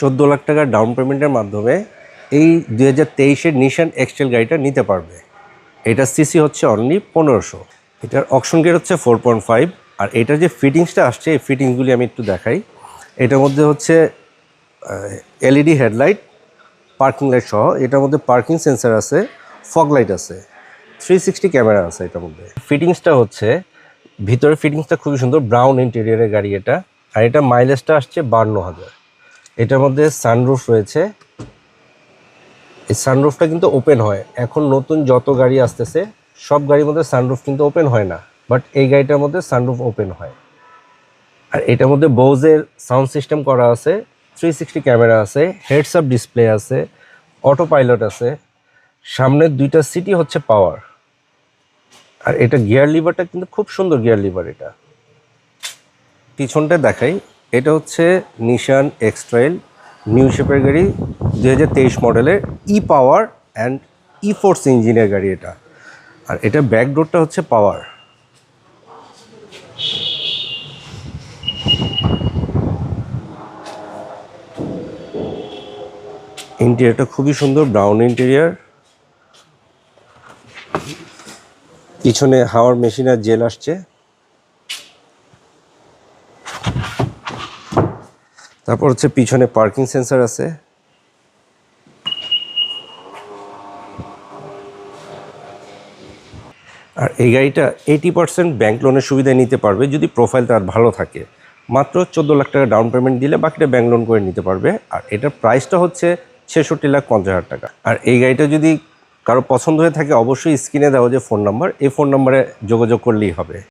14 লাখ টাকার ডাউন পেমেন্টের মাধ্যমে এই 2023-এর নিশান এক্সটেল গাড়িটা নিতে পারবে। এটার সিসি হচ্ছে অনলি 1500। এটার অকশন গেট হচ্ছে 4.5। আর এটার যে ফিটিংসটা আসছে এই ফিটিংসগুলি আমি একটু দেখাই। এটার মধ্যে হচ্ছে এলইডি হেডলাইট, পার্কিং লাইট সহ। এটার মধ্যে পার্কিং সেন্সার আছে, ফগ লাইট আছে, 360 ক্যামেরা আছে এটার মধ্যে। ফিটিংসটা হচ্ছে ভিতরে ফিটিংসটা খুবই সুন্দর, ব্রাউন ইন্টেরিয়রের গাড়ি এটা। আর এটা মাইলেজটা আসছে 52,000। এটার মধ্যে সানরুফ রয়েছে। এই সানরুফটা কিন্তু ওপেন হয়। এখন নতুন যত গাড়ি আসতেছে সব গাড়ির মধ্যে সানরুফ কিন্তু ওপেন হয় না, বাট এই গাড়িটার মধ্যে সানরুফ ওপেন হয়। আর এটার মধ্যে বোজের সাউন্ড সিস্টেম করা আছে, 360 ক্যামেরা আছে, হেডস আপ ডিসপ্লে আছে, অটো পাইলট আছে, সামনের 2টা সিটি হচ্ছে পাওয়ার। আর এটা গিয়ার লিভারটা কিন্তু খুব সুন্দর গিয়ার লিভার। এটা পিছনটা দেখাই। এটা হচ্ছে নিশান এক্সট্রাইল নিউ শেপের গাড়ি, 2023 মডেলের ই পাওয়ার অ্যান্ড ই ফোর্স ইঞ্জিনের গাড়ি এটা। আর এটা ব্যাক ডোরটা হচ্ছে পাওয়ার। ইন্টেরিয়রটা খুবই সুন্দর, ব্রাউন ইন্টেরিয়র। পিছনে হাওয়ার মেশিন আর জেল আসছে। তারপর হচ্ছে পিছনে পার্কিং সেন্সার আছে। আর এই গাড়িটা 80% ব্যাংক লোনের সুবিধায় নিতে পারবে যদি প্রোফাইল তার ভালো থাকে। মাত্র 14 লাখ টাকা ডাউন পেমেন্ট দিলে বাকিটা ব্যাংক লোন করে নিতে পারবে। আর এটার প্রাইসটা হচ্ছে 66,50,000 টাকা। আর এই গাড়িটা যদি কারো পছন্দ হয়ে থাকে অবশ্যই স্ক্রিনে দেওয়া যে ফোন নাম্বার, এই ফোন নাম্বারে যোগাযোগ করলেই হবে।